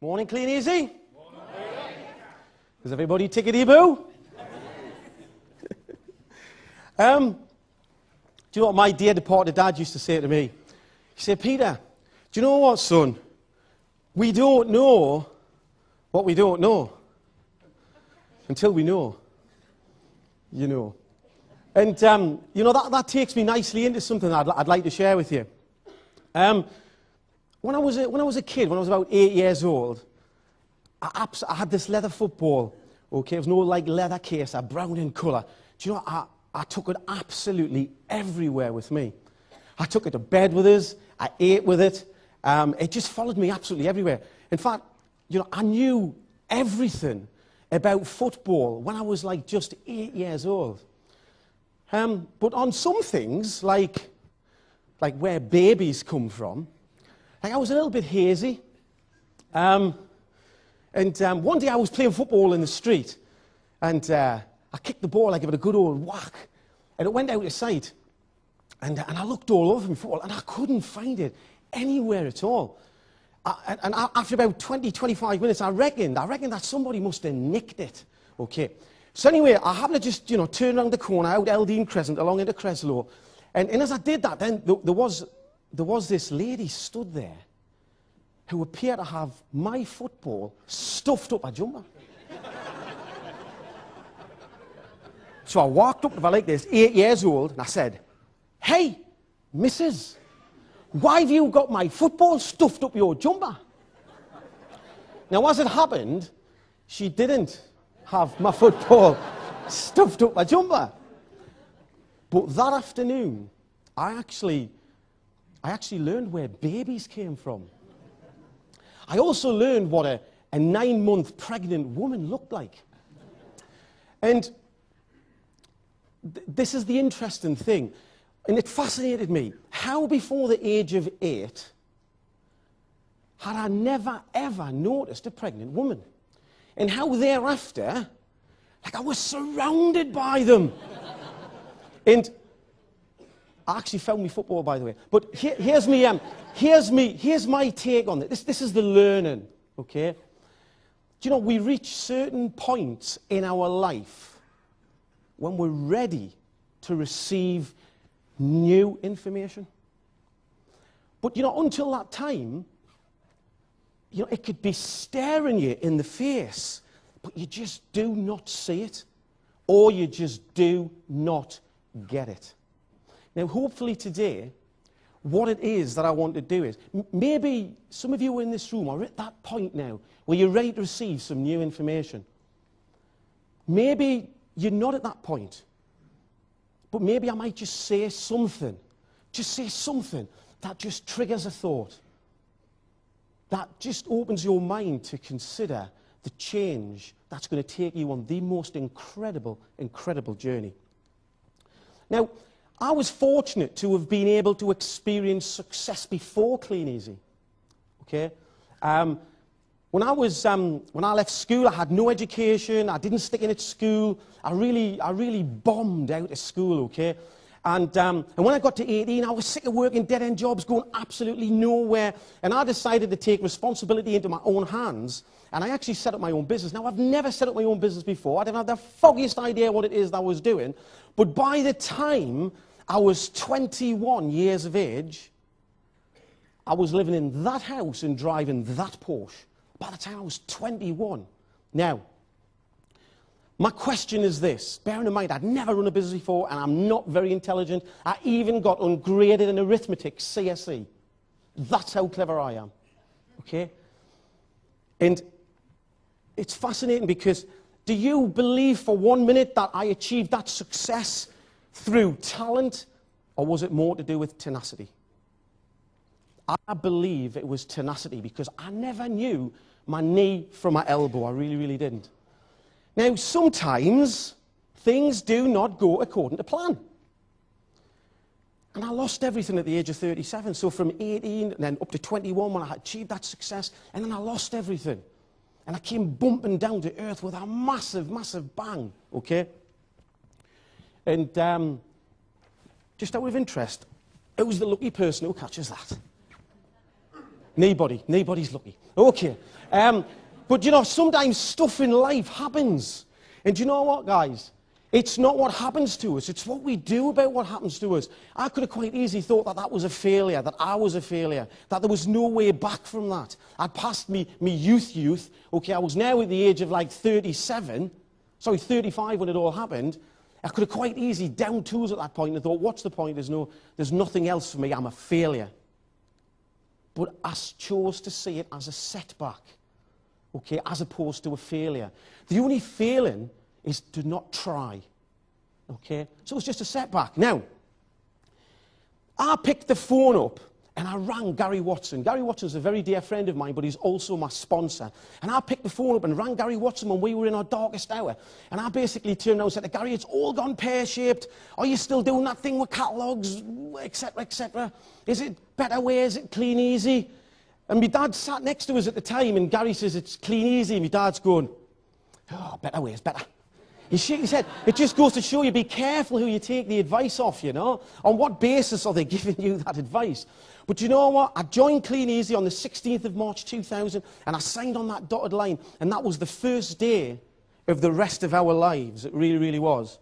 Morning, Kleeneze. Morning. Is everybody tickety-boo? Do you know what my dear departed dad used to say to me? He said, Peter, do you know what, son? We don't know what we don't know until we know. You know. And, you know, that takes me nicely into something I'd like to share with you. When I was a kid, when I was about 8 years old, I had this leather football. Okay, it was no like leather case, brown in colour. Do you know, I took it absolutely everywhere with me. I took it to bed with us. I ate with it. It just followed me absolutely everywhere. In fact, you know, I knew everything about football when I was like just 8 years old. But on some things, like where babies come from, like I was a little bit hazy. And one day I was playing football in the street, and I kicked the ball, I gave it a good old whack, and it went out of sight. And I looked all over my football, and I couldn't find it anywhere at all. And after about 20, 25 minutes, I reckoned that somebody must have nicked it. Okay. So anyway, I happened to just, you know, turn around the corner, out Eldine Crescent, along into Creslow. And as I did that, then there was this lady stood there who appeared to have my football stuffed up her jumper. So I walked up to her like this, 8 years old, and I said, "Hey, missus, why have you got my football stuffed up your jumper?" Now, as it happened, she didn't have my football stuffed up my jumper. But that afternoon, I actually learned where babies came from. I also learned what a 9-month pregnant woman looked like. And this is the interesting thing. And it fascinated me. How before the age of 8 had I never, ever noticed a pregnant woman? And how thereafter, like I was surrounded by them. And I actually found me football, by the way. But here's my take on it. This is the learning, okay? Do you know, we reach certain points in our life when we're ready to receive new information. But, you know, until that time, you know, it could be staring you in the face, but you just do not see it, or you just do not get it. Now, hopefully today, what it is that I want to do is, maybe some of you in this room are at that point now where you're ready to receive some new information. Maybe you're not at that point, but maybe I might just say something that just triggers a thought, that just opens your mind to consider the change that's going to take you on the most incredible, incredible journey. Now, I was fortunate to have been able to experience success before Kleeneze. Okay? When I left school, I had no education. I didn't stick in at school. I really bombed out of school. Okay? And when I got to 18, I was sick of working dead-end jobs, going absolutely nowhere. And I decided to take responsibility into my own hands. And I actually set up my own business. Now, I've never set up my own business before. I didn't have the foggiest idea what it is that I was doing. But by the time I was 21 years of age, I was living in that house and driving that Porsche. By the time I was 21. Now, my question is this. Bearing in mind, I'd never run a business before, and I'm not very intelligent. I even got ungraded in arithmetic, CSE. That's how clever I am. Okay? And it's fascinating because do you believe for 1 minute that I achieved that success through talent, or was it more to do with tenacity? I believe it was tenacity because I never knew my knee from my elbow. I really, really didn't. Now, sometimes things do not go according to plan. And I lost everything at the age of 37. So from 18 and then up to 21 when I had achieved that success, and then I lost everything. And I came bumping down to earth with a massive, massive bang, okay? And just out of interest, who's the lucky person who catches that? Nobody's lucky. Okay. But you know, sometimes stuff in life happens. And do you know what, guys? It's not what happens to us. It's what we do about what happens to us. I could have quite easily thought that that was a failure, that I was a failure, that there was no way back from that. I'd passed me youth. Okay, I was now at the age of like 35 when it all happened. I could have quite easily down tools at that point and thought, what's the point? There's nothing else for me. I'm a failure. But I chose to see it as a setback, okay, as opposed to a failure. The only failing is to not try, okay? So it's just a setback. Now, I picked the phone up and I rang Gary Watson. Gary Watson's a very dear friend of mine, but he's also my sponsor. And I picked the phone up and rang Gary Watson when we were in our darkest hour. And I basically turned around and said to Gary, it's all gone pear-shaped. Are you still doing that thing with catalogues, etc., etc.? Is it Better Way? Is it Kleeneze? And my dad sat next to us at the time, and Gary says, it's Kleeneze. And my dad's going, oh, Better Way is better. He shook his head. It just goes to show you, be careful who you take the advice off, you know. On what basis are they giving you that advice? But you know what? I joined Kleeneze on the 16th of March 2000, and I signed on that dotted line, and that was the first day of the rest of our lives. It really, really was.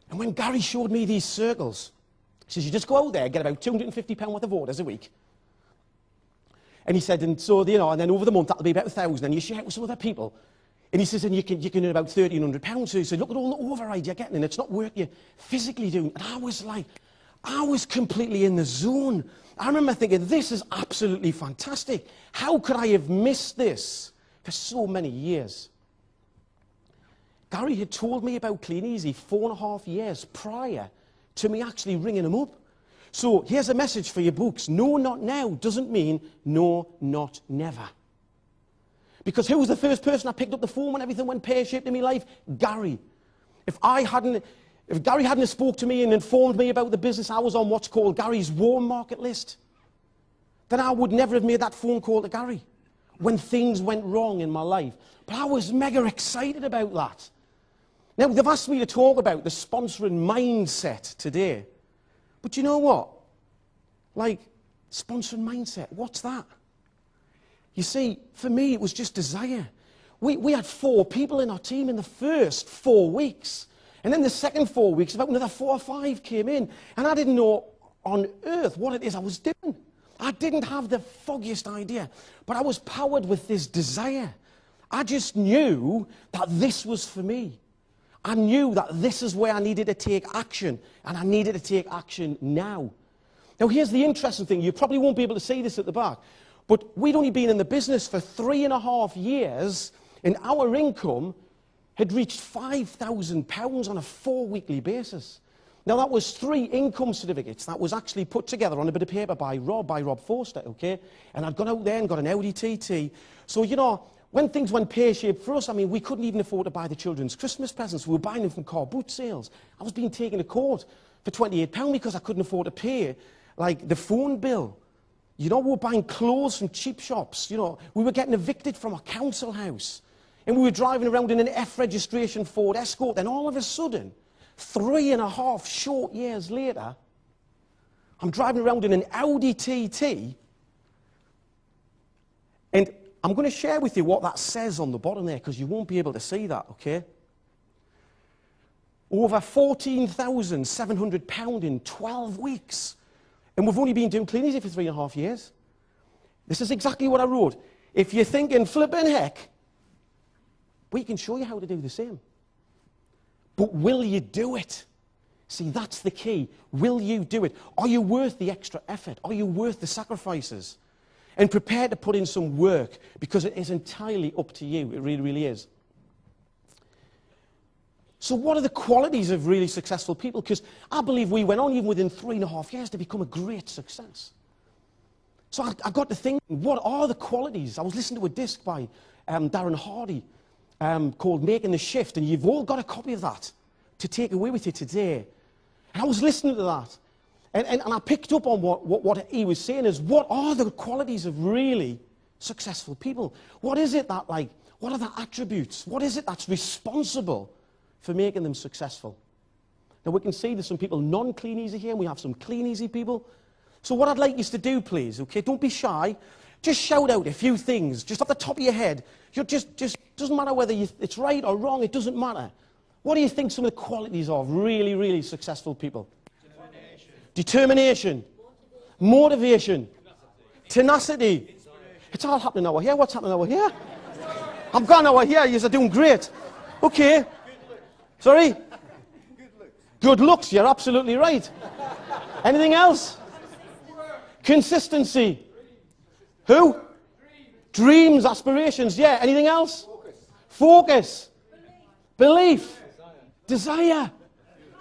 And when Gary showed me these circles, he says, you just go out there, get about £250 worth of orders a week. And he said, and so, you know, and then over the month, that'll be about 1,000, and you share it with some other people. And he says, and you can earn about £1,300. So he said, look at all the override you're getting, and it's not work you're physically doing. And I was like, I was completely in the zone. I remember thinking, this is absolutely fantastic. How could I have missed this for so many years? Gary had told me about Kleeneze 4.5 years prior to me actually ringing him up. So here's a message for your books. No, not now doesn't mean no, not never. Because who was the first person I picked up the phone when everything went pear-shaped in my life? Gary. If Gary hadn't spoke to me and informed me about the business, I was on what's called Gary's warm market list, then I would never have made that phone call to Gary when things went wrong in my life. But I was mega excited about that. Now, they've asked me to talk about the sponsoring mindset today. But you know what? Like, sponsoring mindset, what's that? You see, for me, it was just desire. We had 4 people in our team in the first 4 weeks. And then the second 4 weeks, about another 4 or 5 came in. And I didn't know on earth what it is I was doing. I didn't have the foggiest idea. But I was powered with this desire. I just knew that this was for me. I knew that this is where I needed to take action. And I needed to take action now. Now, here's the interesting thing. You probably won't be able to see this at the back. But we'd only been in the business for 3.5 years. And our income had reached £5,000 on a 4-weekly basis. Now, that was 3 income certificates that was actually put together on a bit of paper by Rob Forster, okay? And I'd gone out there and got an Audi TT. So, you know, when things went pear-shaped for us, I mean, we couldn't even afford to buy the children's Christmas presents. We were buying them from car boot sales. I was being taken to court for £28 because I couldn't afford to pay, like, the phone bill. You know, we were buying clothes from cheap shops. You know, we were getting evicted from a council house. And we were driving around in an F registration Ford Escort. Then all of a sudden, 3.5 short years later, I'm driving around in an Audi TT. And I'm going to share with you what that says on the bottom there, because you won't be able to see that, okay? Over £14,700 in 12 weeks. And we've only been doing Kleeneze for 3.5 years. This is exactly what I wrote. If you're thinking, flipping heck, we can show you how to do the same. But will you do it? See, that's the key. Will you do it? Are you worth the extra effort? Are you worth the sacrifices? And prepared to put in some work, because it is entirely up to you. It really, really is. So what are the qualities of really successful people? Because I believe we went on even within 3.5 years to become a great success. So I got to think, what are the qualities? I was listening to a disc by Darren Hardy called Making the Shift, and you've all got a copy of that to take away with you today. And I was listening to that, and I picked up on what he was saying is, what are the qualities of really successful people? What is it that, like, what are the attributes? What is it that's responsible for making them successful? Now, we can see there's some people non-Kleeneze here, and we have some Kleeneze people. So what I'd like you to do, please, okay, don't be shy. Just shout out a few things, just off the top of your head. You're just doesn't matter whether it's right or wrong, it doesn't matter. What do you think some of the qualities of really, really successful people? Determination. Motivation. Tenacity. It's all happening over here. What's happening over here? I'm gone over here. You're doing great. Okay. Sorry? Good looks. You're absolutely right. Anything else? Consistency. Who? Dreams, aspirations. Yeah. Anything else? Focus. Belief. Desire.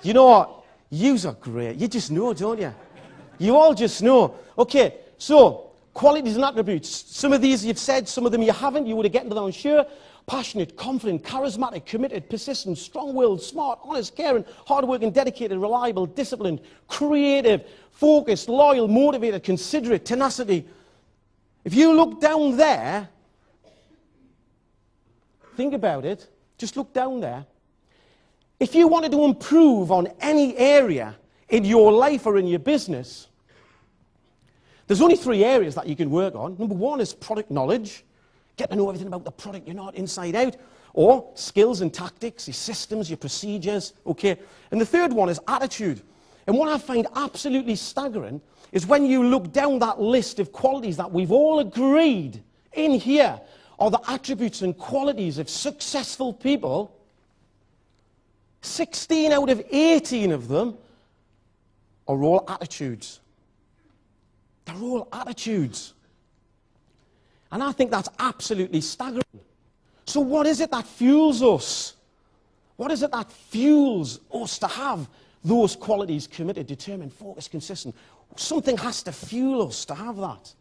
You know what? Yous are great. You just know, don't you? You all just know. Okay, so qualities and attributes. Some of these you've said, some of them you haven't. You would have gotten to that, I'm sure. Passionate, confident, charismatic, committed, persistent, strong-willed, smart, honest, caring, hard-working, dedicated, reliable, disciplined, creative, focused, loyal, motivated, considerate, tenacity. If you look down there, think about it. Just look down there. If you wanted to improve on any area in your life or in your business, there's only 3 areas that you can work on. Number 1 is product knowledge. Get to know everything about the product you're not inside out. Or skills and tactics, your systems, your procedures. Okay. And the 3rd one is attitude. And what I find absolutely staggering is when you look down that list of qualities that we've all agreed in here are the attributes and qualities of successful people, 16 out of 18 of them are all attitudes. They're all attitudes. And I think that's absolutely staggering. So what is it that fuels us? What is it that fuels us to have those qualities? Committed, determined, focused, consistent. Something has to fuel us to have that.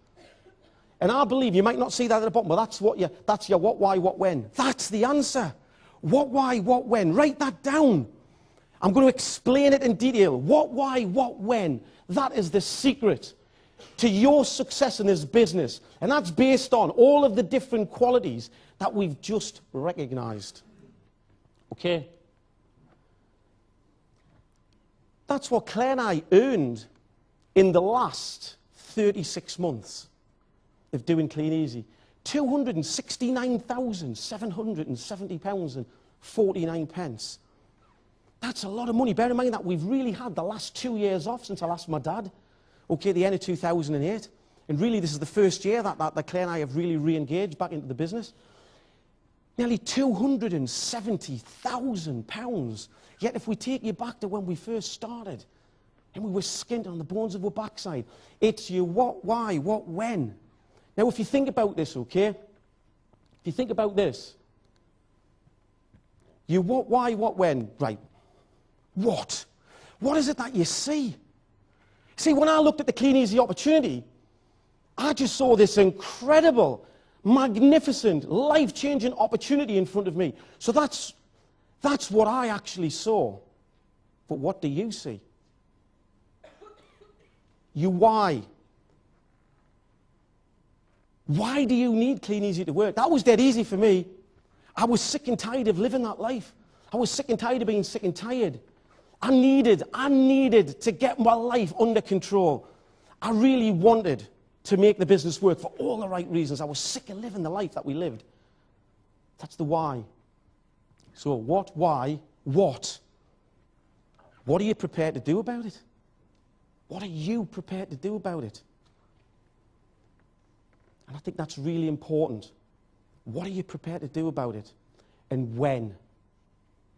And I believe, you might not see that at the bottom, but that's your what, why, what, when. That's the answer. What, why, what, when. Write that down. I'm going to explain it in detail. What, why, what, when. That is the secret to your success in this business. And that's based on all of the different qualities that we've just recognized. Okay? That's what Claire and I earned in the last 36 months of doing Kleeneze. £269,770.49. That's a lot of money. Bear in mind that we've really had the last 2 years off since I lost my dad. Okay, the end of 2008. And really, this is the first year that Claire and I have really re-engaged back into the business. Nearly £270,000. Yet if we take you back to when we first started, and we were skint on the bones of our backside, it's your what, why, what, when. Now, if you think about this, okay? If you think about this, you what, why, what, when, right? What? What is it that you see? See, when I looked at the Kleeneze opportunity, I just saw this incredible, magnificent, life-changing opportunity in front of me. So that's what I actually saw. But what do you see? You why? Why do you need Kleeneze to work? That was dead easy for me. I was sick and tired of living that life. I was sick and tired of being sick and tired. I needed to get my life under control. I really wanted to make the business work for all the right reasons. I was sick of living the life that we lived. That's the why. So what, why, what? What are you prepared to do about it? What are you prepared to do about it? And I think that's really important. What are you prepared to do about it? And when?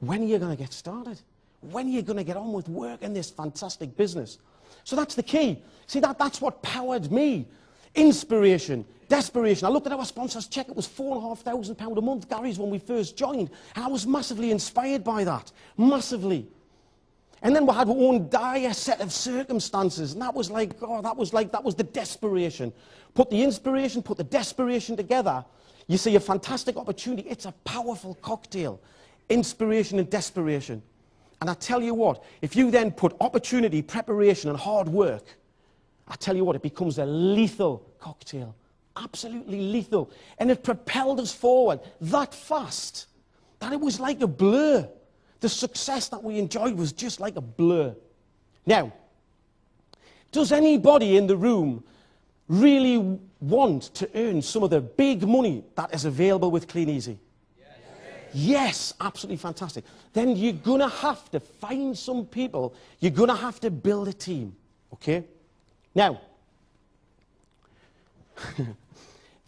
When are you going to get started? When are you going to get on with work in this fantastic business? So that's the key. See, that's what powered me. Inspiration, desperation. I looked at our sponsor's check. It was £4,500 a month, Gary's, when we first joined. And I was massively inspired by that. Massively. And then we had our own dire set of circumstances. And that was like the desperation. Put the inspiration, put the desperation together. You see a fantastic opportunity. It's a powerful cocktail. Inspiration and desperation. And I tell you what, if you then put opportunity, preparation, and hard work, I tell you what, it becomes a lethal cocktail. Absolutely lethal. And it propelled us forward that fast that it was like a blur. The success that we enjoyed was just like a blur. Now, Does anybody in the room really want to earn some of the big money that is available with Kleeneze? Yes, absolutely fantastic. Then you're going to have to find some people. You're going to have to build a team. Okay? Now,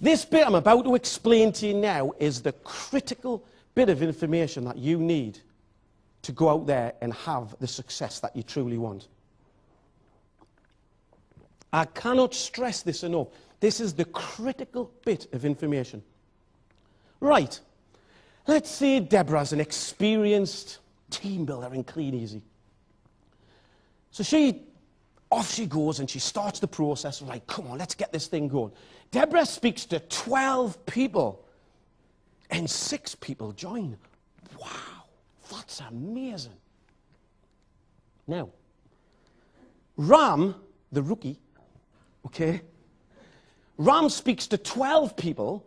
this bit I'm about to explain to you now is the critical bit of information that you need to go out there and have the success that you truly want. I cannot stress this enough. This is the critical bit of information. Right. Let's say Deborah's an experienced team builder in Kleeneze. So off she goes and she starts the process. We're like, come on, let's get this thing going. Deborah speaks to 12 people and 6 people join. Wow, that's amazing. Now, Ram, the rookie, okay, Ram speaks to 12 people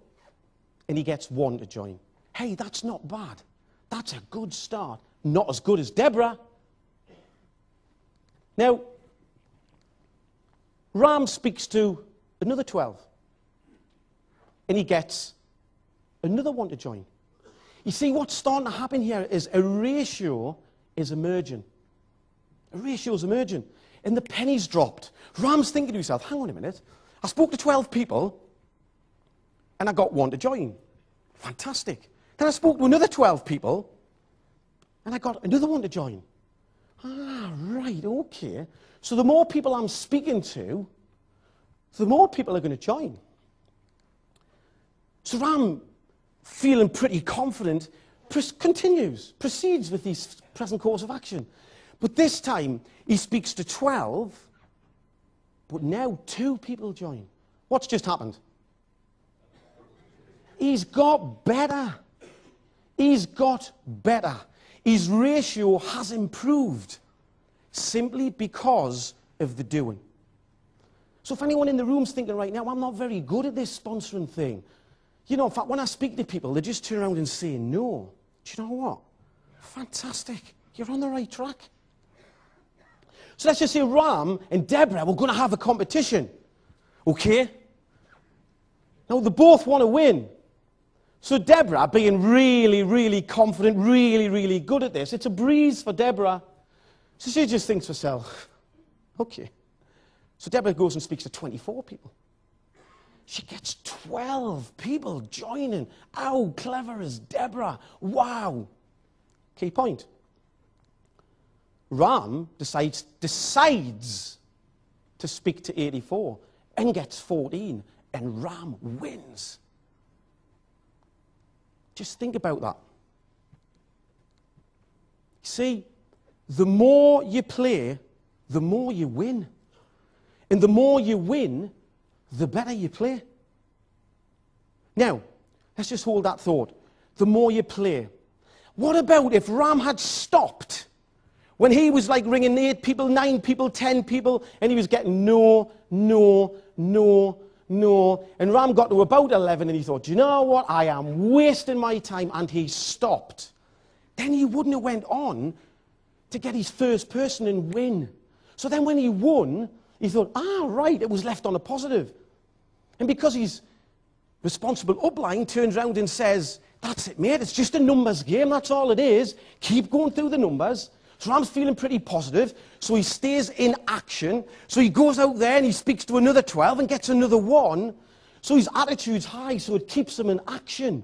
and he gets 1 to join. Hey, that's not bad. That's a good start. Not as good as Deborah. Now, Ram speaks to another 12. And he gets another 1 to join. You see, what's starting to happen here is a ratio is emerging. A ratio is emerging. And the penny's dropped. Ram's thinking to himself, hang on a minute. I spoke to 12 people, and I got 1 to join. Fantastic. Then I spoke to another 12 people, and I got another 1 to join. Ah, right, okay. So the more people I'm speaking to, the more people are going to join. So Ram, feeling pretty confident, proceeds with his present course of action. But this time, he speaks to 12, but now 2 people join. What's just happened? He's got better. He's got better. His ratio has improved simply because of the doing. So if anyone in the room's thinking right now, I'm not very good at this sponsoring thing. You know, in fact, when I speak to people, they just turn around and say no. Do you know what? Fantastic. You're on the right track. So let's just say Ram and Deborah were going to have a competition. Okay? Now, they both want to win. So Deborah, being really, really confident, really, really good at this, it's a breeze for Deborah. So she just thinks to herself, okay. So Deborah goes and speaks to 24 people. She gets 12 people joining. How clever is Deborah? Wow. Key point. Ram decides to speak to 84 and gets 14, and Ram wins. Just think about that. See, the more you play, the more you win. And the more you win, the better you play. Now, let's just hold that thought. The more you play. What about if Ram had stopped when he was like ringing 8 people, 9 people, 10 people, and he was getting no, no, no, no. And Ram got to about 11 and he thought, you know what, I am wasting my time, and he stopped. Then he wouldn't have went on to get his first person and win. So then when he won, he thought, right, it was left on a positive. And because his responsible upline turns around and says, that's it, mate, it's just a numbers game, that's all it is. Keep going through the numbers. So Ram's feeling pretty positive, so he stays in action. So he goes out there and he speaks to another 12 and gets another 1. So his attitude's high, so it keeps him in action.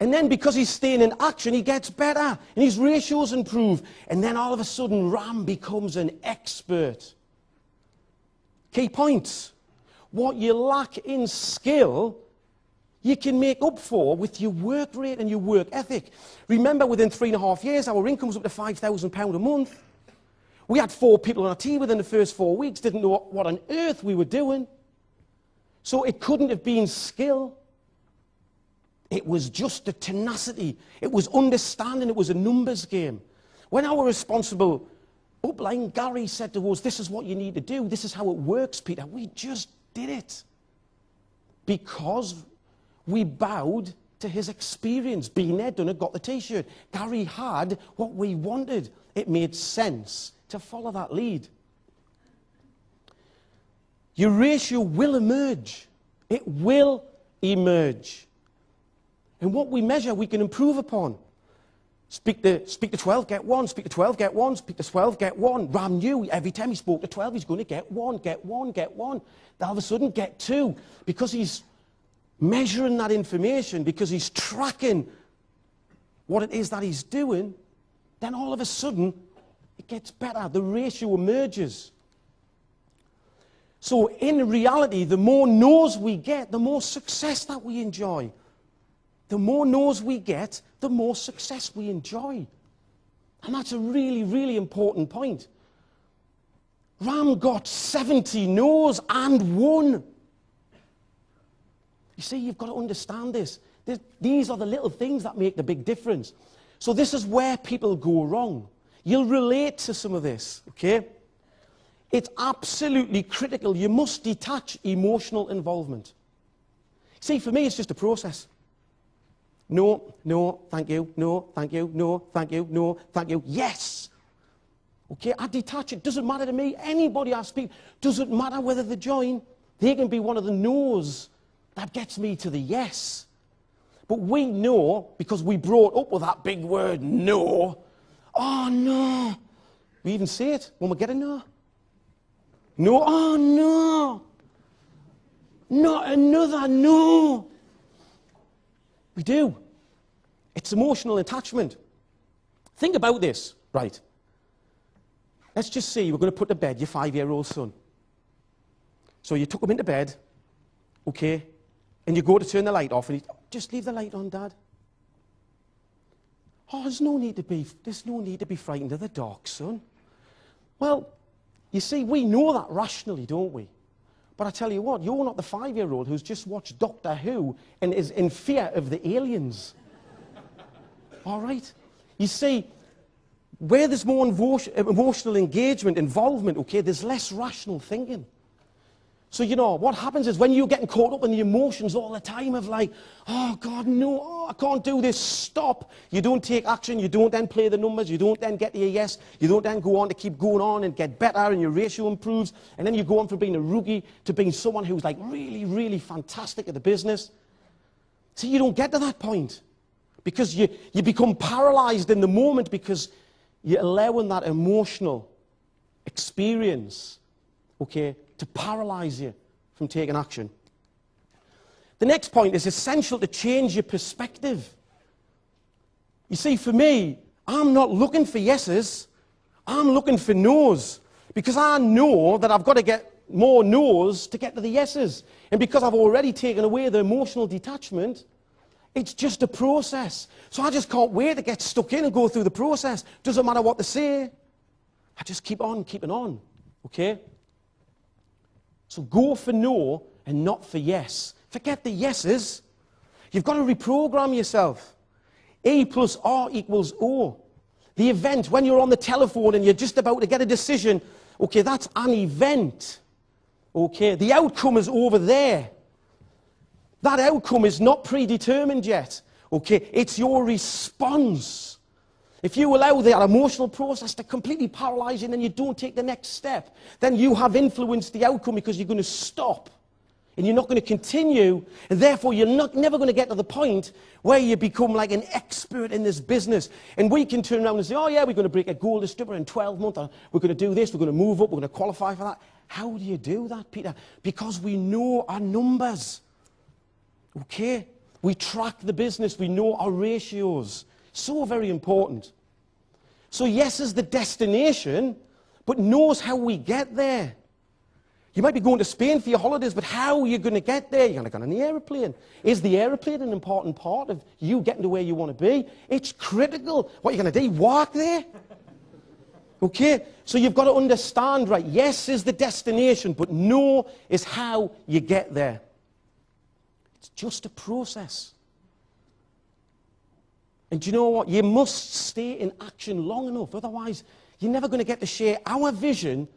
And then because he's staying in action, he gets better, and his ratios improve. And then all of a sudden, Ram becomes an expert. Key points. What you lack in skill, you can make up for with your work rate and your work ethic. Remember, within 3.5 years, our income was up to £5,000 a month. We had 4 people on our team within the first 4 weeks, didn't know what on earth we were doing. So it couldn't have been skill. It was just the tenacity. It was understanding. It was a numbers game. When our responsible upline, Gary, said to us, this is what you need to do. This is how it works, Peter. We just did it. Because we bowed to his experience. Been there, done it, got the T-shirt. Gary had what we wanted. It made sense to follow that lead. your ratio will emerge. It will emerge. And what we measure, we can improve upon. Speak to 12, get 1. Speak to 12, get 1. Speak to 12, get 1. Ram knew every time he spoke to 12, he's going to get 1, get 1, get 1. Then all of a sudden, get 2. Because he's measuring that information, because he's tracking what it is that he's doing, then all of a sudden, it gets better. The ratio emerges. So in reality, the more no's we get, the more success that we enjoy. The more no's we get, the more success we enjoy. And that's a really, really important point. Ram got 70 no's and won. You see, you've got to understand this. These are the little things that make the big difference. So this is where people go wrong. You'll relate to some of this, okay? It's absolutely critical. You must detach emotional involvement. See, for me, it's just a process. No, no, thank you, no, thank you, no, thank you, no, thank you, yes. Okay, I detach it. Doesn't matter to me. Anybody I speak, doesn't matter whether they join. They can be one of the no's that gets me to the yes. But we know, because we brought up with that big word, no. Oh, no. We even say it when we get a no. No, oh, no. Not another no. We do. It's emotional attachment. Think about this, right? Let's just say we're going to put to bed your 5-year-old son. So you took him into bed, okay, and you go to turn the light off, and just leave the light on, Dad. Oh, there's no need to be frightened of the dark, son. Well, you see, we know that rationally, don't we? But I tell you what, you're not the 5-year-old who's just watched Doctor Who and is in fear of the aliens. All right? You see, where there's more emotional engagement, involvement, okay, there's less rational thinking. So, you know, what happens is when you're getting caught up in the emotions all the time of like, oh, God, no, oh, I can't do this, stop. You don't take action, you don't then play the numbers, you don't then get to a yes, you don't then go on to keep going on and get better and your ratio improves, and then you go on from being a rookie to being someone who's like really, really fantastic at the business. See, you don't get to that point because you become paralyzed in the moment because you're allowing that emotional experience, okay, to paralyze you from taking action. The next point is essential to change your perspective. You see, for me, I'm not looking for yeses. I'm looking for no's because I know that I've got to get more no's to get to the yeses. And because I've already taken away the emotional detachment, it's just a process. So I just can't wait to get stuck in and go through the process. Doesn't matter what they say. I just keep on keeping on, okay? So go for no and not for yes. Forget the yeses. You've got to reprogram yourself. E plus R equals O. The event, when you're on the telephone and you're just about to get a decision, okay, that's an event. Okay, the outcome is over there. That outcome is not predetermined yet. Okay, it's your response. If you allow that emotional process to completely paralyze you and then you don't take the next step, then you have influenced the outcome because you're going to stop and you're not going to continue, and therefore you're never going to get to the point where you become like an expert in this business. And we can turn around and say, oh yeah, we're going to break a gold distributor in 12 months, or we're going to do this, we're going to move up, we're going to qualify for that. How do you do that, Peter? Because we know our numbers. Okay? We track the business, we know our ratios. So very important. So yes is the destination, but knows how we get there. You might be going to Spain for your holidays, but how are you going to get there? You're going to get on the aeroplane. Is the aeroplane an important part of you getting to where you want to be? It's critical. What are you going to do? Walk there? Okay? So you've got to understand, right, yes is the destination, but no is how you get there. It's just a process. And do you know what? You must stay in action long enough. Otherwise, you're never going to get to share our vision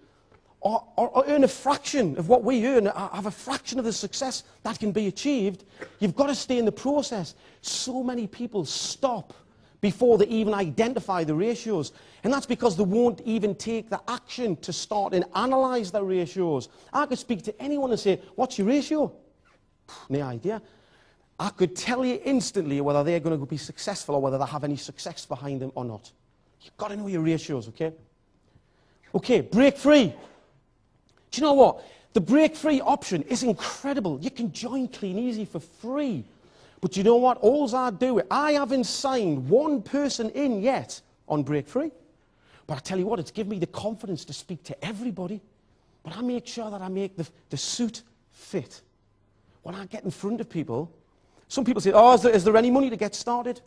or earn a fraction of what we earn, have a fraction of the success that can be achieved. You've got to stay in the process. So many people stop before they even identify the ratios. And that's because they won't even take the action to start and analyze their ratios. I could speak to anyone and say, what's your ratio? No idea. I could tell you instantly whether they're going to be successful or whether they have any success behind them or not. You've got to know your ratios, okay? Okay, break free. Do you know what? The break free option is incredible. You can join Kleeneze for free. But you know what? All I do, I haven't signed one person in yet on break free. But I tell you what, it's given me the confidence to speak to everybody. But I make sure that I make the suit fit. When I get in front of people, some people say, oh, is there any money to get started?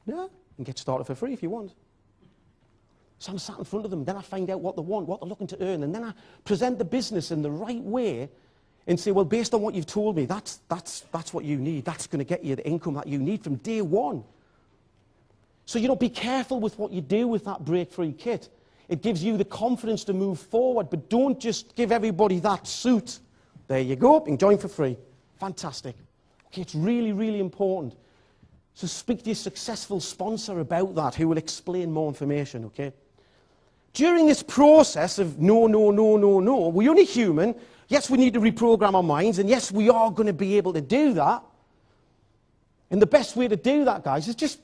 No, you can get started for free if you want. So I'm sat in front of them, then I find out what they want, what they're looking to earn, and then I present the business in the right way and say, well, based on what you've told me, that's what you need. That's going to get you the income that you need from day one. So, be careful with what you do with that break-free kit. It gives you the confidence to move forward, but don't just give everybody that suit. There you go, you can join for free. Fantastic. Okay, it's really, really important. So speak to your successful sponsor about that, who will explain more information, okay? During this process of no, we're only human. Yes, we need to reprogram our minds, and yes, we are going to be able to do that. And the best way to do that, guys, is just,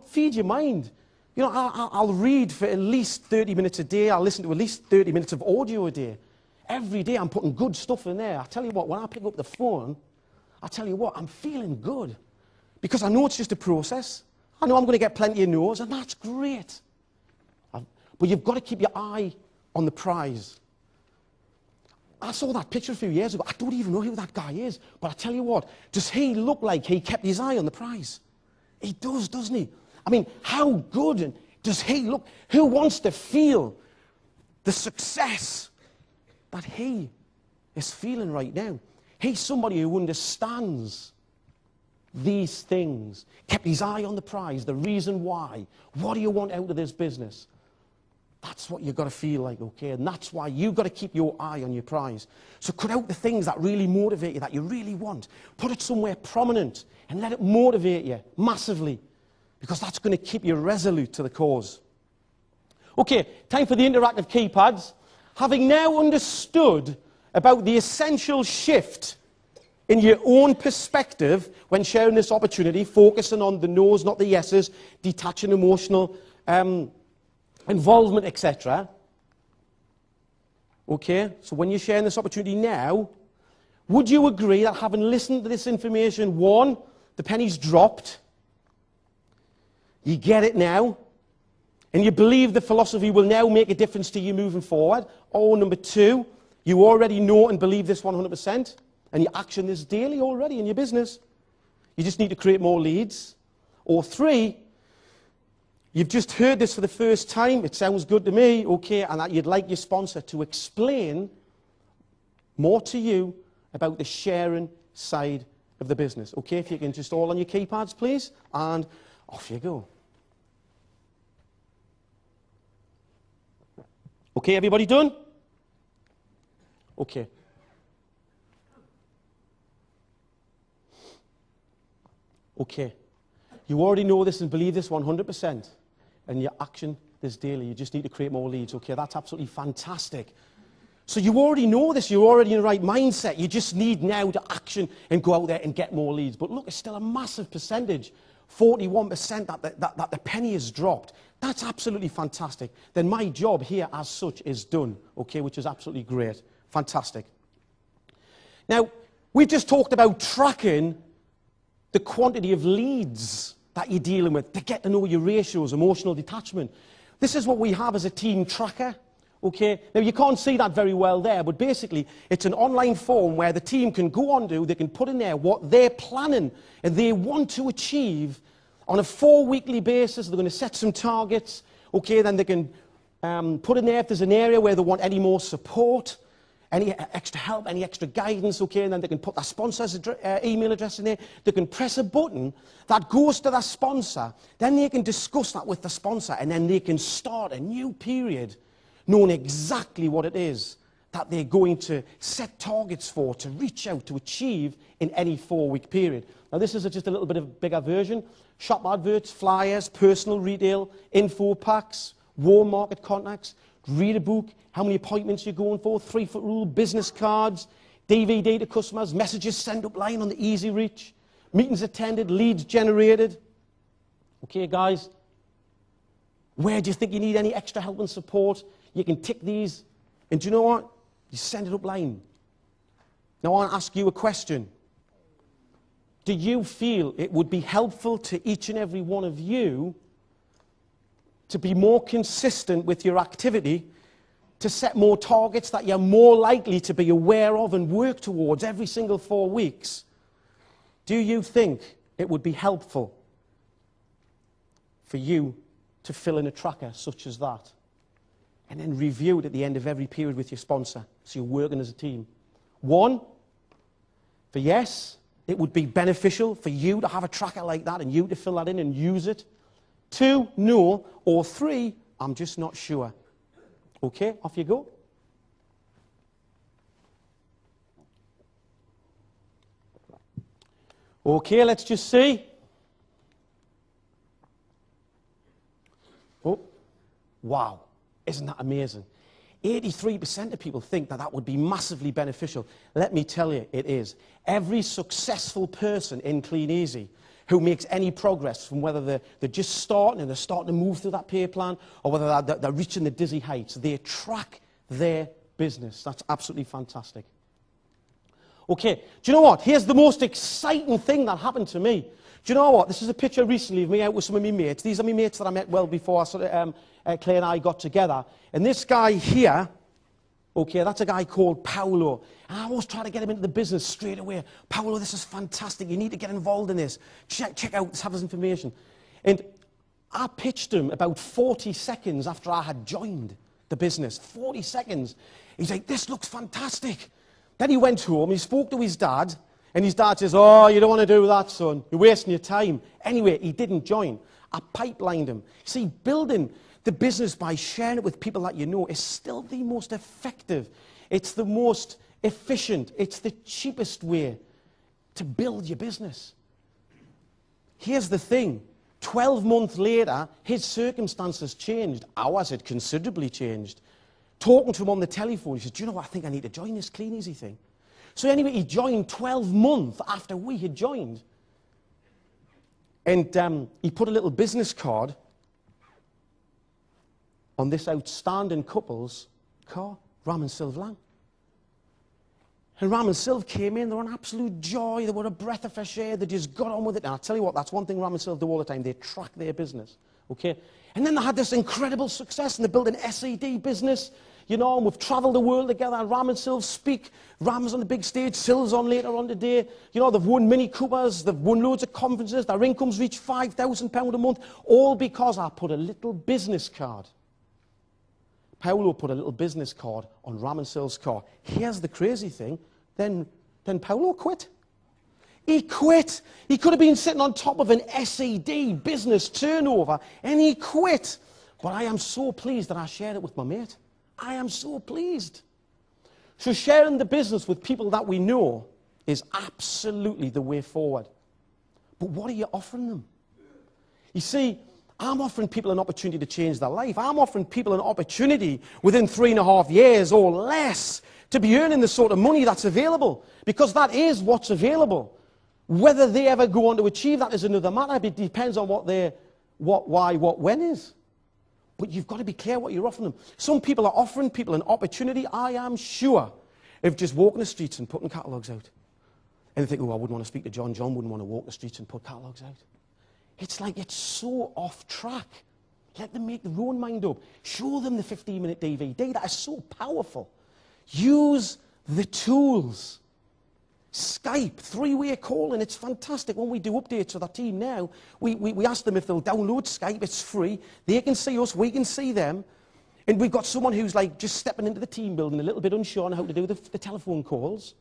feed your mind. I'll read for at least 30 minutes a day. I'll listen to at least 30 minutes of audio a day. Every day I'm putting good stuff in there. I tell you what, when I pick up the phone, I tell you what, I'm feeling good. Because I know it's just a process. I know I'm going to get plenty of no's, and that's great. But you've got to keep your eye on the prize. I saw that picture a few years ago. I don't even know who that guy is. But I tell you what, does he look like he kept his eye on the prize? He does, doesn't he? I mean, how good does he look? Who wants to feel the success that he is feeling right now? He's somebody who understands these things, kept his eye on the prize, the reason why. What do you want out of this business? That's what you've got to feel like, okay? And that's why you've got to keep your eye on your prize. So cut out the things that really motivate you, that you really want. Put it somewhere prominent and let it motivate you massively, because that's going to keep you resolute to the cause. Okay, time for the interactive keypads. Having now understood about the essential shift in your own perspective when sharing this opportunity, focusing on the no's, not the yeses, detaching emotional involvement, etc. Okay, so when you're sharing this opportunity now, would you agree that having listened to this information, one, the penny's dropped, you get it now, and you believe the philosophy will now make a difference to you moving forward? Or number two, you already know and believe this 100%, and you action this daily already in your business. You just need to create more leads. Or three, you've just heard this for the first time, it sounds good to me, okay, and that you'd like your sponsor to explain more to you about the sharing side of the business. Okay, if you can just all on your keypads, please, and off you go. Okay, everybody done? Okay. Okay. You already know this and believe this 100%, and you action this daily. You just need to create more leads. Okay, that's absolutely fantastic. So you already know this. You're already in the right mindset. You just need now to action and go out there and get more leads. But look, it's still a massive percentage, 41% that the penny has dropped. That's absolutely fantastic. Then my job here as such is done, okay, which is absolutely great. Fantastic. Now, we've just talked about tracking the quantity of leads that you're dealing with to get to know your ratios, emotional detachment. This is what we have as a team tracker, okay? Now, you can't see that very well there, but basically, it's an online form where the team can go on to, they can put in there what they're planning and they want to achieve on a 4-weekly basis. They're going to set some targets, okay? Then they can put in there if there's an area where they want any more support, any extra help, any extra guidance, okay? And then they can put that sponsor's email address in there. They can press a button that goes to that sponsor. Then they can discuss that with the sponsor, and then they can start a new period knowing exactly what it is that they're going to set targets for, to reach out, to achieve in any 4-week period. Now, this is just a little bit of a bigger version. Shop adverts, flyers, personal retail, info packs, warm market contacts, read a book, how many appointments you're going for, 3-foot rule, business cards, DVD to customers, messages sent up line on the easy reach, meetings attended, leads generated. Okay, guys, where do you think you need any extra help and support? You can tick these, and do you know what? You send it up line. Now, I want to ask you a question. Do you feel it would be helpful to each and every one of you to be more consistent with your activity, to set more targets that you're more likely to be aware of and work towards every single 4 weeks? Do you think it would be helpful for you to fill in a tracker such as that and then review it at the end of every period with your sponsor so you're working as a team? 1, for yes, it would be beneficial for you to have a tracker like that and you to fill that in and use it. 2, no. Or 3, I'm just not sure. Okay, off you go. Okay, let's just see. Oh, wow. Isn't that amazing? 83% of people think that that would be massively beneficial. Let me tell you, it is. Every successful person in Kleeneze who makes any progress, from whether they're just starting and they're starting to move through that pay plan, or whether they're reaching the dizzy heights, they track their business. That's absolutely fantastic. Okay, do you know what? Here's the most exciting thing that happened to me. Do you know what? This is a picture recently of me out with some of my mates. These are my mates that I met well before Claire and I got together. And this guy here, okay, that's a guy called Paolo. And I always try to get him into the business straight away. Paolo, this is fantastic. You need to get involved in this. Check out this, have this information. And I pitched him about 40 seconds after I had joined the business. 40 seconds. He's like, this looks fantastic. Then he went home, he spoke to his dad, and his dad says, oh, you don't want to do that, son. You're wasting your time. Anyway, he didn't join. I pipelined him. See, building the business by sharing it with people that you know is still the most effective. It's the most efficient. It's the cheapest way to build your business. Here's the thing. 12 months later, his circumstances changed. Ours had considerably changed. Talking to him on the telephone, he said, do you know what? I think I need to join this Kleeneze thing. So anyway, he joined 12 months after we had joined. And he put a little business card on this outstanding couple's car, Ram and Sylv Lang. And Ram and Sylv came in, they were an absolute joy, they were a breath of fresh air, they just got on with it. And I'll tell you what, that's one thing Ram and Sylv do all the time, they track their business, okay? And then they had this incredible success, and they built an SED business, you know, and we've travelled the world together, and Ram and Sylv speak. Ram's on the big stage, Sylv's on later on today. You know, they've won Mini Coopers, they've won loads of conferences, their income's reached £5,000 a month, all because I put a little business card. Paolo put a little business card on Ram and Sylv's car. Here's the crazy thing, then Paolo quit. He quit. He could have been sitting on top of an SED business turnover, and he quit. But I am so pleased that I shared it with my mate. I am so pleased. So sharing the business with people that we know is absolutely the way forward. But what are you offering them? You see, I'm offering people an opportunity to change their life. I'm offering people an opportunity within 3.5 years or less to be earning the sort of money that's available, because that is what's available. Whether they ever go on to achieve that is another matter. It depends on what their what, why, what, when is. But you've got to be clear what you're offering them. Some people are offering people an opportunity, I am sure, of just walking the streets and putting catalogues out. And they think, oh, I wouldn't want to speak to John. John wouldn't want to walk the streets and put catalogues out. It's like it's so off track. Let them make their own mind up. Show them the 15-minute DVD. That is so powerful. Use the tools. Skype, 3-way calling, it's fantastic. When we do updates with our team now, we ask them if they'll download Skype. It's free. They can see us, we can see them. And we've got someone who's like just stepping into the team building, a little bit unsure on how to do the telephone calls.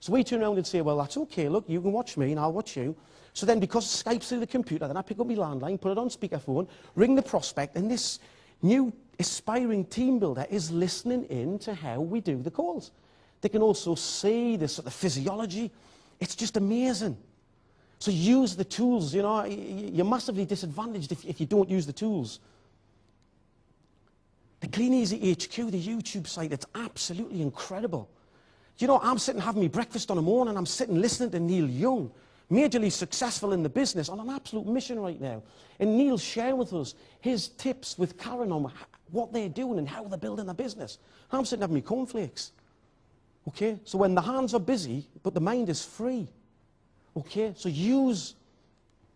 So we turn around and say, well, that's okay, look, you can watch me and I'll watch you. So then because Skype's through the computer, then I pick up my landline, put it on speakerphone, ring the prospect, and this new aspiring team builder is listening in to how we do the calls. They can also see the sort of physiology. It's just amazing. So use the tools. You know, you're massively disadvantaged if you don't use the tools. The Kleeneze HQ, the YouTube site, it's absolutely incredible. You know, I'm sitting having my breakfast on a morning, I'm sitting listening to Neil Young, majorly successful in the business, on an absolute mission right now. And Neil's sharing with us his tips with Karen on what they're doing and how they're building their business. I'm sitting having my cornflakes. Okay? So when the hands are busy, but the mind is free. Okay? So use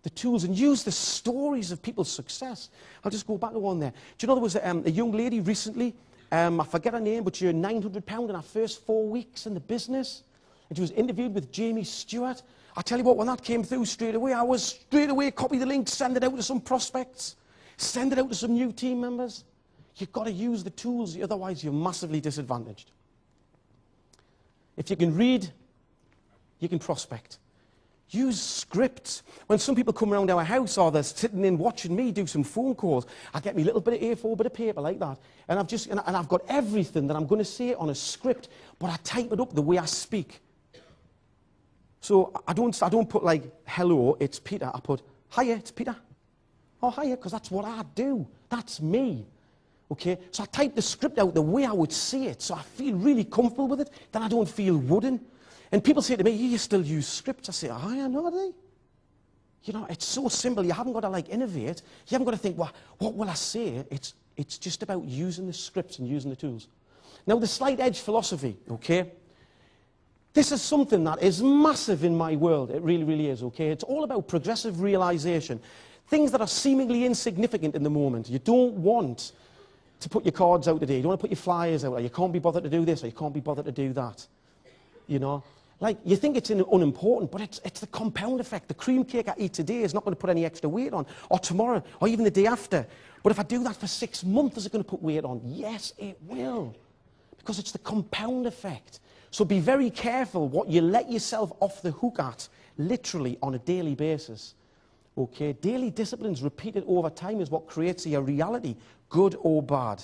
the tools and use the stories of people's success. I'll just go back to one there. Do you know there was a young lady recently, I forget her name, but she earned £900 in her first 4 weeks in the business. And she was interviewed with Jamie Stewart. I tell you what, when that came through straight away, I was straight away, copy the link, send it out to some prospects, send it out to some new team members. You've got to use the tools, otherwise you're massively disadvantaged. If you can read, you can prospect. Use scripts. When some people come around our house or they're sitting in watching me do some phone calls, I get me little bit of A4, bit of paper like that, and I've got everything that I'm going to say on a script, but I type it up the way I speak. So I don't put like, hello, it's Peter. I put, hiya, it's Peter. Oh, hiya, because that's what I do. That's me. Okay? So I type the script out the way I would say it, so I feel really comfortable with it, then I don't feel wooden. And people say to me, you still use scripts? I say, oh, yeah, no, they. You know, it's so simple. You haven't got to, like, innovate. You haven't got to think, well, what will I say? It's just about using the scripts and using the tools. Now, the slight edge philosophy, okay? This is something that is massive in my world. It really, really is, okay? It's all about progressive realization. Things that are seemingly insignificant in the moment. You don't want to put your cards out today. You don't want to put your flyers out. Or you can't be bothered to do this, or you can't be bothered to do that. You know? Like, you think it's unimportant, but it's the compound effect. The cream cake I eat today is not going to put any extra weight on, or tomorrow, or even the day after. But if I do that for 6 months, is it going to put weight on? Yes, it will. Because it's the compound effect. So be very careful what you let yourself off the hook at, literally on a daily basis. Okay? Daily disciplines repeated over time is what creates your reality, good or bad.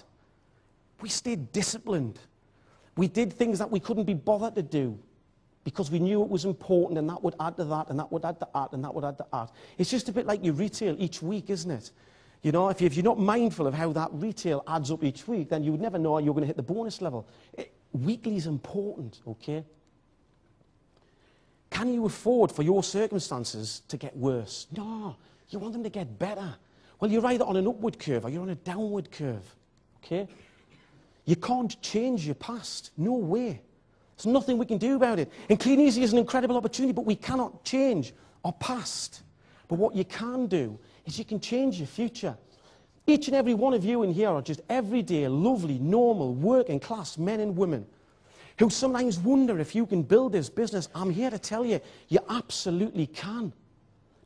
We stayed disciplined. We did things that we couldn't be bothered to do, because we knew it was important, and that would add to that, and that would add to that, and that would add to that. It's just a bit like your retail each week, isn't it? You know, if you're not mindful of how that retail adds up each week, then you would never know you're going to hit the bonus level. Weekly is important, okay? Can you afford for your circumstances to get worse? No, you want them to get better. Well, you're either on an upward curve or you're on a downward curve, okay? You can't change your past, no way. There's nothing we can do about it. And Kleeneze is an incredible opportunity, but we cannot change our past. But what you can do is you can change your future. Each and every one of you in here are just everyday, lovely, normal, working class men and women who sometimes wonder if you can build this business. I'm here to tell you, you absolutely can.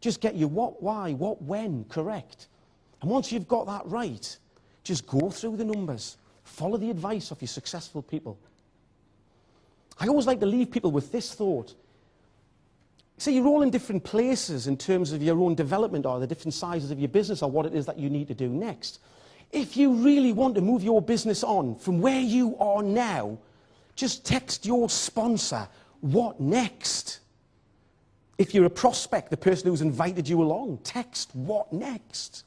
Just get your what, why, what, when correct. And once you've got that right, just go through the numbers. Follow the advice of your successful people. I always like to leave people with this thought. See, you're all in different places in terms of your own development or the different sizes of your business or what it is that you need to do next. If you really want to move your business on from where you are now, just text your sponsor, what next? If you're a prospect, the person who's invited you along, text what next?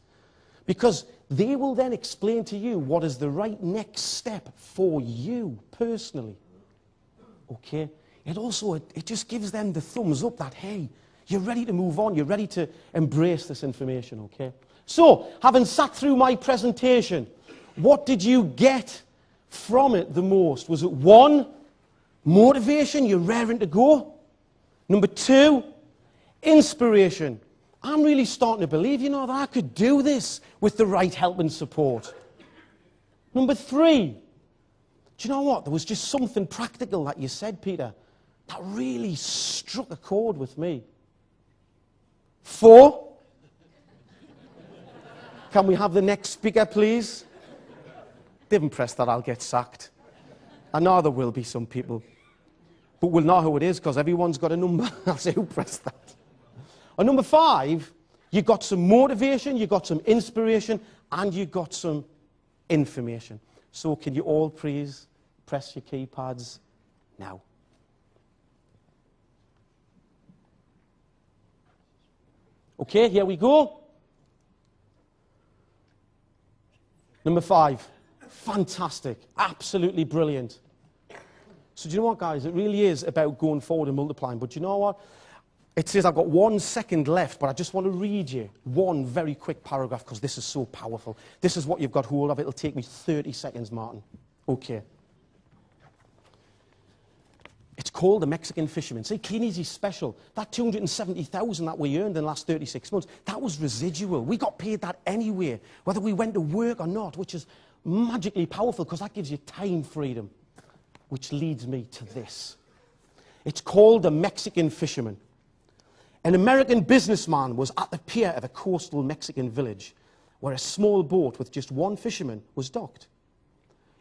Because they will then explain to you what is the right next step for you personally. Okay? It just gives them the thumbs up that, hey, you're ready to move on. You're ready to embrace this information, okay? So, having sat through my presentation, what did you get from it the most? Was it 1, motivation, you're raring to go? Number 2, inspiration. I'm really starting to believe, you know, that I could do this with the right help and support. Number 3, do you know what? There was just something practical that you said, Peter, that really struck a chord with me. 4, can we have the next speaker, please? They haven't pressed that, I'll get sacked. I know there will be some people. But we'll know who it is because everyone's got a number. I'll say who pressed that. And number 5, you got some motivation, you got some inspiration, and you got some information. So can you all please press your keypads now? Okay, here we go. Number 5. Fantastic. Absolutely brilliant. So do you know what, guys? It really is about going forward and multiplying. But do you know what? It says I've got 1 second left, but I just want to read you one very quick paragraph because this is so powerful. This is what you've got hold of. It'll take me 30 seconds, Martin. Okay. It's called the Mexican Fisherman. See, Kleeneze special. That 270,000 that we earned in the last 36 months, that was residual. We got paid that anyway, whether we went to work or not, which is magically powerful because that gives you time freedom. Which leads me to this. It's called the Mexican Fisherman. An American businessman was at the pier of a coastal Mexican village where a small boat with just one fisherman was docked.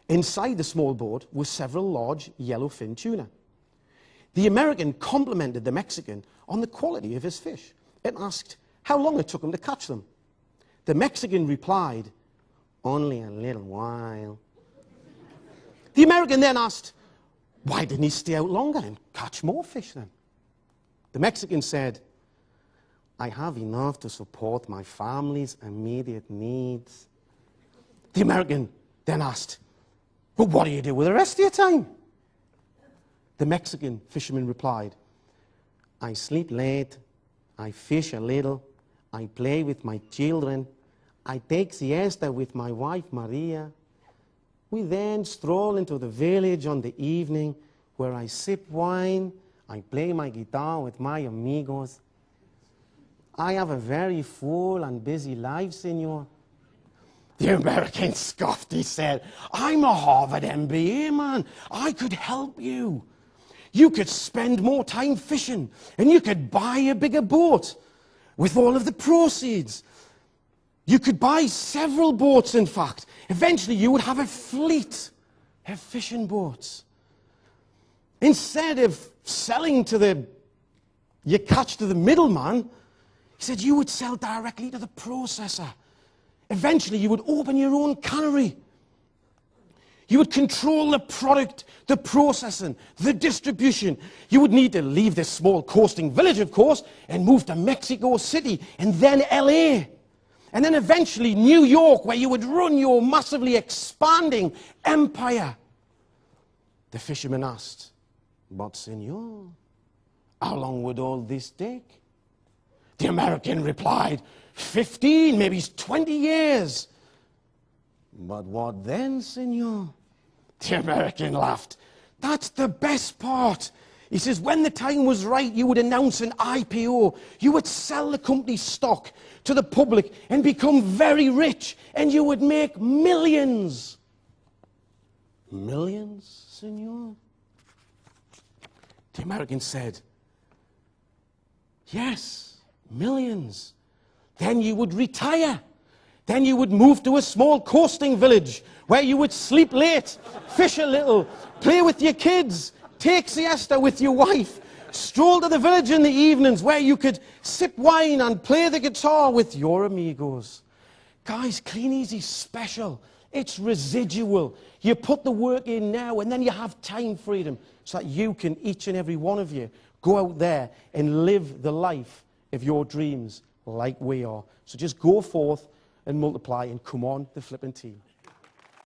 Inside the small boat were several large yellowfin tuna. The American complimented the Mexican on the quality of his fish and asked how long it took him to catch them. The Mexican replied, "Only a little while." The American then asked, why didn't he stay out longer and catch more fish then? The Mexican said, "I have enough to support my family's immediate needs." The American then asked, "Well, what do you do with the rest of your time?" The Mexican fisherman replied, "I sleep late, I fish a little, I play with my children, I take siesta with my wife Maria. We then stroll into the village on the evening where I sip wine, I play my guitar with my amigos. I have a very full and busy life, senor." The American scoffed. He said, "I'm a Harvard MBA man. I could help you. You could spend more time fishing and you could buy a bigger boat with all of the proceeds. You could buy several boats, in fact. Eventually, you would have a fleet of fishing boats. Instead of selling to you catch to the middleman," he said, "you would sell directly to the processor. Eventually, you would open your own cannery. You would control the product, the processing, the distribution. You would need to leave this small coasting village, of course, and move to Mexico City and then LA. And then eventually New York, where you would run your massively expanding empire." The fisherman asked, "But, senor, how long would all this take?" The American replied, 15, maybe 20 years. "But what then, senor?" The American laughed. "That's the best part." He says, "When the time was right, you would announce an IPO. You would sell the company's stock to the public and become very rich, and you would make millions." "Millions, senor?" The American said, "Yes, millions. Then you would retire. Then you would move to a small coasting village where you would sleep late, fish a little, play with your kids, take siesta with your wife, stroll to the village in the evenings where you could sip wine and play the guitar with your amigos." Guys, Kleeneze special. It's residual. You put the work in now and then you have time freedom so that you can, each and every one of you, go out there and live the life of your dreams like we are. So just go forth and multiply and come on the flipping team.